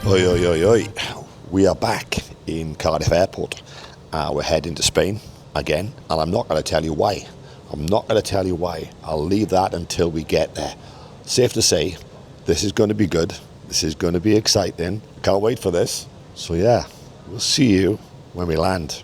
Oi, oi, oi, oi. We are back in Cardiff Airport. We're heading to Spain again, and I'm not going to tell you why. I'll leave that until we get there. Safe to say, this is going to be good. This is going to be exciting. Can't wait for this. So yeah, we'll see you when we land.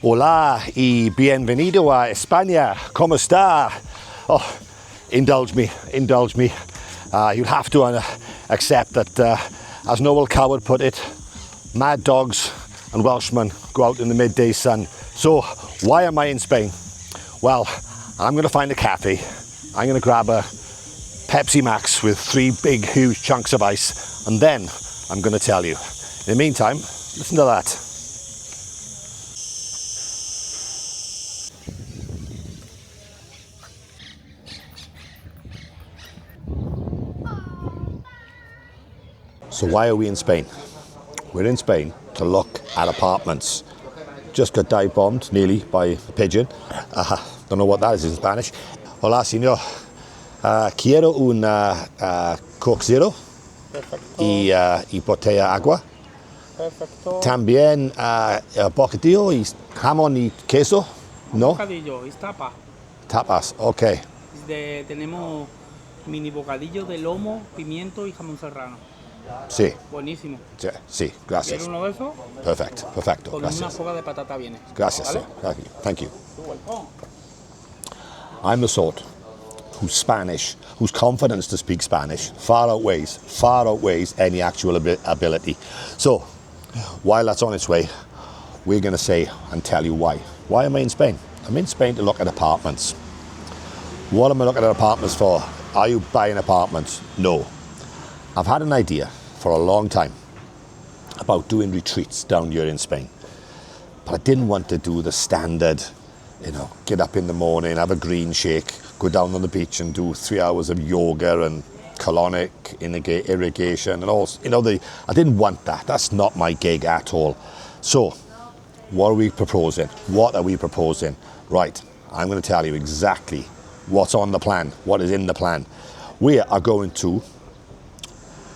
Hola y bienvenido a España. ¿Cómo está? Oh, indulge me. You'll have to accept that, as Noel Coward put it, mad dogs and Welshmen go out in the midday sun. So, why am I in Spain? Well, I'm going to find a cafe. I'm going to grab a Pepsi Max with 3 big, huge chunks of ice, and then I'm going to tell you. In the meantime, listen to that. So why are we in Spain? We're in Spain to look at apartments. Just got dive bombed nearly by a pigeon. Don't know what that is in Spanish. Hola, señor. Quiero una Coke Zero y botella agua. Perfecto. También bocadillo y jamón y queso. No. Bocadillo, es tapa. Tapas. Okay. Tenemos mini bocadillo de lomo, pimiento y jamón serrano. Sí. Buenísimo. Sí, gracias. ¿Quieres uno de esos? Perfecto. Con Gracias. una soga de patata viene. Gracias, ¿Vale? sir. Thank you. I'm the sort whose confidence to speak Spanish far outweighs any actual ability. So, while that's on its way, we're going to say and tell you why. Why am I in Spain? I'm in Spain to look at apartments. What am I looking at apartments for? Are you buying apartments? No. I've had an idea for a long time about doing retreats down here in Spain. But I didn't want to do the standard, get up in the morning, have a green shake, go down on the beach and do 3 hours of yoga and colonic irrigation and all. I didn't want that. That's not my gig at all. So, what are we proposing? Right, I'm going to tell you exactly what's on the plan, what is in the plan. We are going to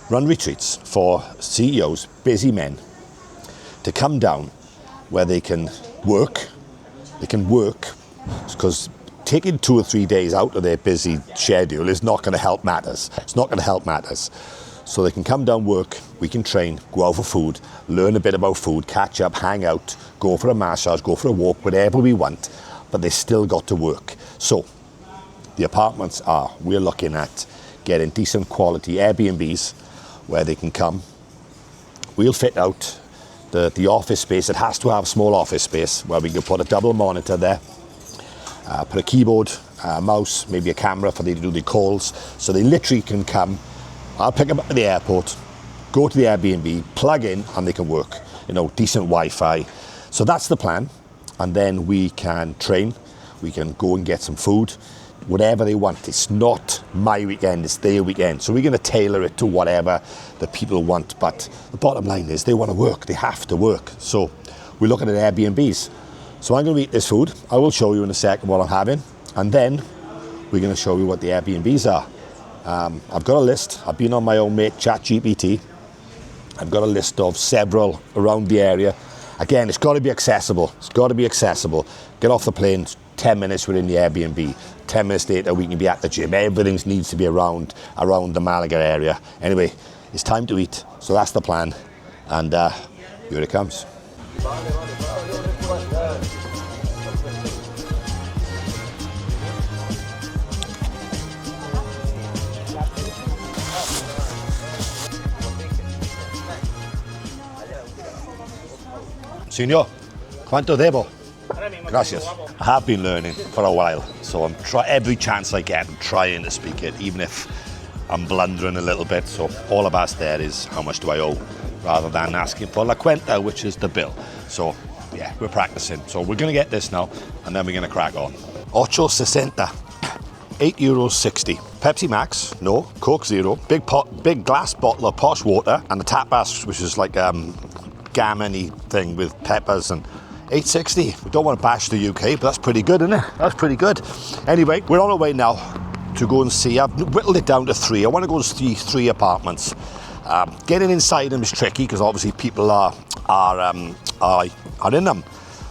run retreats for CEOs, busy men, to come down where they can work. Because taking 2 or 3 days out of their busy schedule is not going to help matters. So they can come down, work, we can train, go out for food, learn a bit about food, catch up, hang out, go for a massage, go for a walk, whatever we want, but they still got to work. So the apartments we're looking at getting decent quality Airbnbs where they can come. We'll fit out the office space. It has to have small office space where we can put a double monitor there, put a keyboard, a mouse, maybe a camera for them to do the calls. So they literally can come. I'll pick them up at the airport, go to the Airbnb, plug in, and they can work. Decent Wi-Fi. So that's the plan. And then we can train. We can go and get some food. Whatever they want. It's not my weekend, it's their weekend. So we're going to tailor it to whatever the people want. But the bottom line is they want to work, they have to work. So we're looking at Airbnbs. So I'm going to eat this food. I will show you in a second what I'm having. And then we're going to show you what the Airbnbs are. I've got a list. I've been on my own mate, ChatGPT. I've got a list of several around the area. Again, it's got to be accessible. Get off the plane, 10 minutes we're in the Airbnb. 10 minutes later we can be at the gym. Everything needs to be around the Malaga area. Anyway, it's time to eat. So that's the plan. And here it comes. Señor, ¿cuánto debo? Gracias. I have been learning for a while, so every chance I get, I'm trying to speak it, even if I'm blundering a little bit, so all I've asked there is how much do I owe, rather than asking for la cuenta, which is the bill. So yeah, we're practicing. So we're gonna get this now, and then we're gonna crack on. €8.60, €8.60. Pepsi Max, no. Coke Zero, big glass bottle of posh water, and the tapas, which is like gammon-y thing with peppers, and $8.60. We don't want to bash the UK, but that's pretty good, isn't it? That's pretty good. Anyway, we're on our way now to go and see. I've whittled it down to 3. I want to go and see 3 apartments. Getting inside them is tricky because obviously people are in them.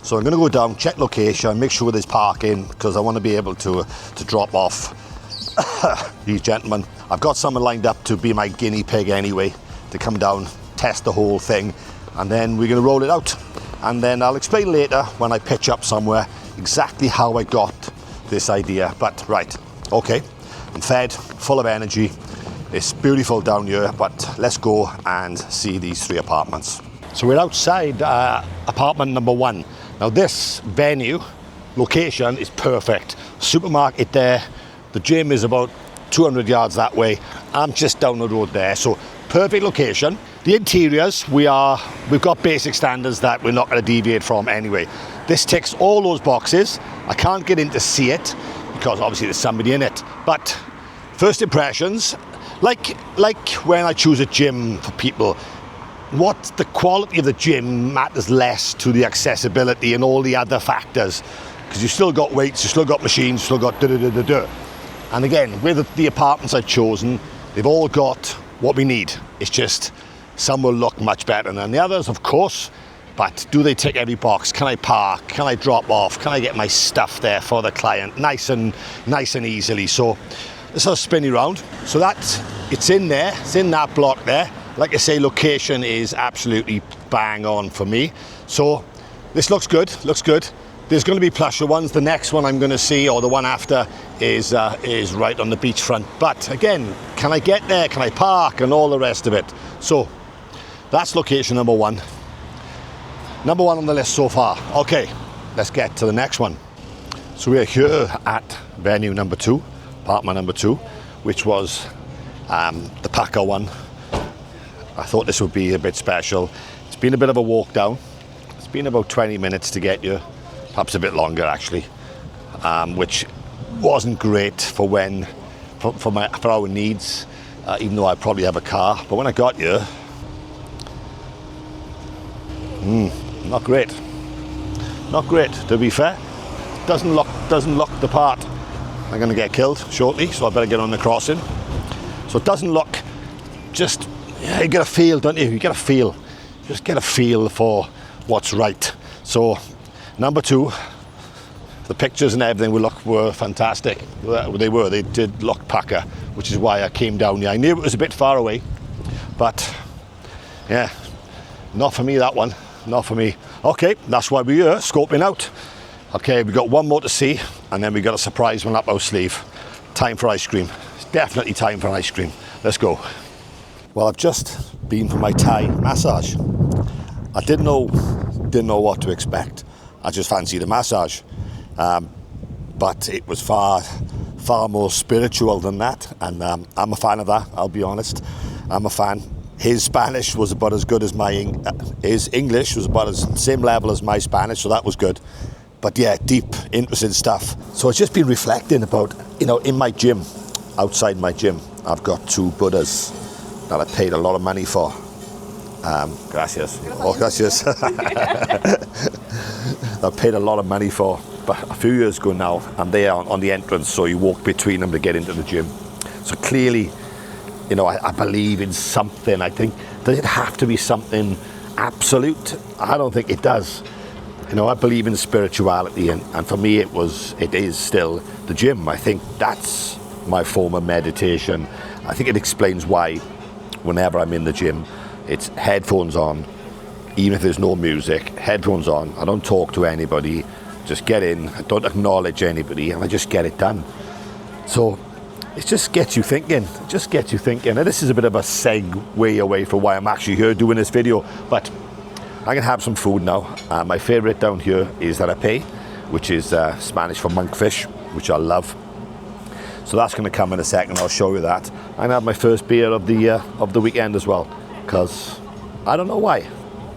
So I'm going to go down, check location, make sure there's parking, because I want to be able to drop off these gentlemen. I've got someone lined up to be my guinea pig anyway, to come down, test the whole thing, and then we're going to roll it out. And then I'll explain later when I pitch up somewhere exactly how I got this idea. But right, okay, I'm fed, full of energy. It's beautiful down here, but let's go and see these 3 apartments. So we're outside apartment number 1. Now this venue, location is perfect. Supermarket there, the gym is about 200 yards that way. I'm just down the road there, so perfect location. The interiors, we've got basic standards that we're not going to deviate from anyway. This ticks all those boxes. I can't get in to see it because obviously there's somebody in it. But first impressions, like when I choose a gym for people, what the quality of the gym matters less to the accessibility and all the other factors, because you still got weights, you still got machines, you still got da-da-da-da-da. And again, with the apartments I've chosen, they've all got what we need. It's just some will look much better than the others, of course, but do they tick every box? Can I park? Can I drop off? Can I get my stuff there for the client nice and easily? So this will spin you around. So it's in there, it's in that block there. Like I say, location is absolutely bang on for me. So this looks good, looks good. There's going to be plusher ones. The next one I'm going to see, or the one after, is right on the beachfront. But again, can I get there? Can I park? And all the rest of it. So that's location number 1. Number 1 on the list so far. Okay, let's get to the next one. So we're here at venue number 2, apartment number 2, which was the Packer one. I thought this would be a bit special. It's been a bit of a walk down. It's been about 20 minutes to get here. Perhaps a bit longer actually, which wasn't great for our needs, even though I probably have a car. But when I got here, not great. Not great, to be fair. Doesn't look the part. I'm going to get killed shortly, so I better get on the crossing. So it doesn't look just. Yeah, you get a feel, don't you? You get a feel. Just get a feel for what's right. So. Number 2, the pictures and everything were fantastic. They did look Packer, which is why I came down here. I knew it was a bit far away, but yeah, not for me that one, not for me. Okay, that's why we're here, scoping out. Okay, we got one more to see, and then we got a surprise one up our sleeve. Time for ice cream. It's definitely time for ice cream. Let's go. Well, I've just been for my Thai massage. I didn't know what to expect. I just fancied a massage, but it was far more spiritual than that, and I'm a fan of that, I'll be honest. I'm a fan. His Spanish was about as good as his English was about the same level as my Spanish, so that was good. But yeah, deep, interesting stuff. So I've just been reflecting about, in my gym, outside my gym, I've got 2 Buddhas that I paid a lot of money for. Gracias. Oh, gracias. I paid a lot of money for, but a few years ago now, and they are on the entrance, so you walk between them to get into the gym. So clearly, I believe in something. I think, does it have to be something absolute? I don't think it does. I believe in spirituality, and for me it is still the gym. I think that's my form of meditation. I think it explains why whenever I'm in the gym, it's headphones on, even if there's no music, headphones on. I don't talk to anybody, just get in, I don't acknowledge anybody, and I just get it done. So it just gets you thinking, And this is a bit of a segue away from why I'm actually here doing this video, but I'm gonna have some food now. My favorite down here is that I pay, which is Spanish for monkfish, which I love. So that's going to come in a second. I'll show you that. And I have my first beer of the weekend as well, because I don't know why,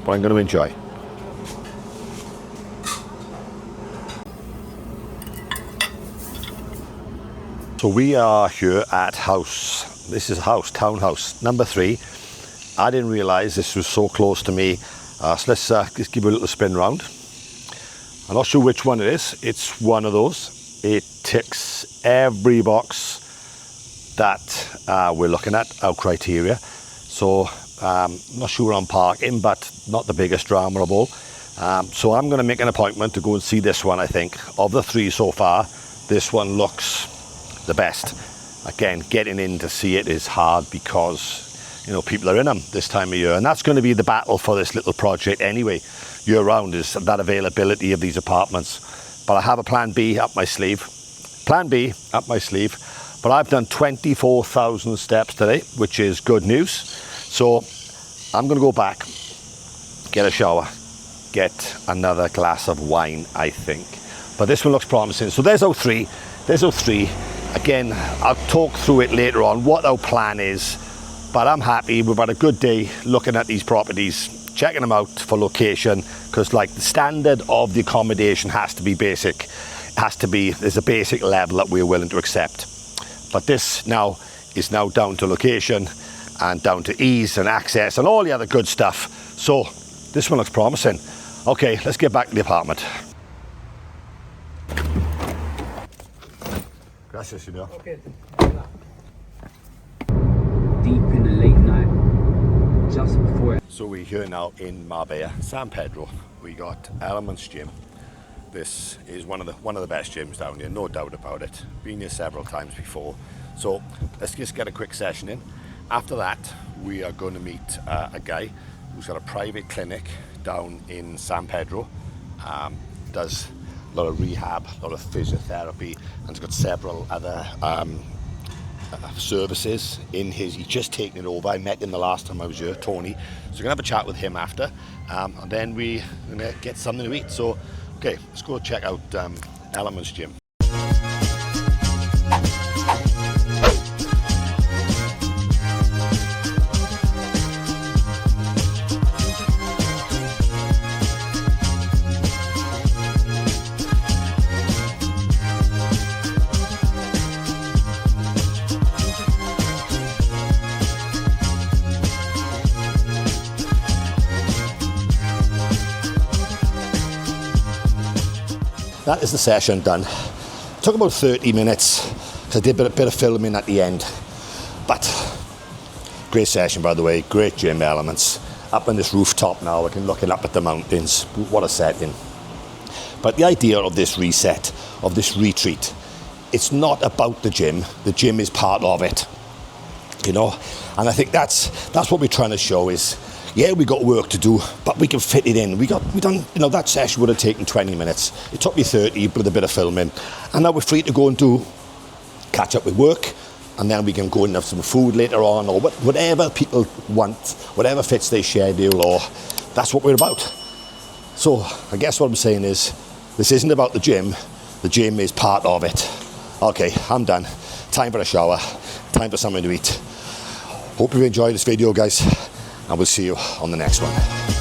but I'm going to enjoy. So we are here at house. This is townhouse number 3. I didn't realise this was so close to me. So let's just give it a little spin round. I'm not sure which one it is. It's one of those. It ticks every box that we're looking at, our criteria. So I'm not sure on parking, but not the biggest drama of all. So I'm going to make an appointment to go and see this one. I think of the 3 so far, this one looks the best. Again, getting in to see it is hard because, you know, people are in them this time of year, and that's going to be the battle for this little project anyway, year round, is that availability of these apartments. But I have a plan B up my sleeve. But I've done 24,000 steps today, which is good news. So I'm going to go back, get a shower, get another glass of wine, I think. But this one looks promising. So there's our 3. Again, I'll talk through it later on, what our plan is. But I'm happy. We've had a good day looking at these properties, checking them out for location, because like the standard of the accommodation has to be basic. It has to be, there's a basic level that we're willing to accept. But this now is down to location and down to ease and access and all the other good stuff. So this one looks promising. Okay, let's get back to the apartment. Gracias, señor. Okay. Deep in the late night, just before. So we're here now in Marbella, San Pedro. We got Elements Gym. This is one of the best gyms down here, no doubt about it. Been here several times before. So let's just get a quick session in. After that, we are going to meet a guy who's got a private clinic down in San Pedro. Does a lot of rehab, a lot of physiotherapy, and has got several other services in his. He's just taken it over. I met him the last time I was here, Tony. So we're gonna have a chat with him after, and then we're gonna get something to eat. So, okay, let's go check out Elements Gym. That is the session done. Took about 30 minutes because I did a bit of filming at the end. But great session, by the way. Great gym, Elements. Up on this rooftop now, I can look up at the mountains. What a setting. But the idea of this reset, of this retreat, it's not about the gym. The gym is part of it, you know. And I think that's what we're trying to show is, yeah, we got work to do, but we can fit it in. We done, you know, that session would have taken 20 minutes. It took me 30 with a bit of filming. And now we're free to go and catch up with work. And then we can go and have some food later on, or whatever people want, whatever fits their schedule, or that's what we're about. So I guess what I'm saying is, this isn't about the gym. The gym is part of it. Okay, I'm done. Time for a shower. Time for something to eat. Hope you enjoyed this video, guys. And we'll see you on the next one.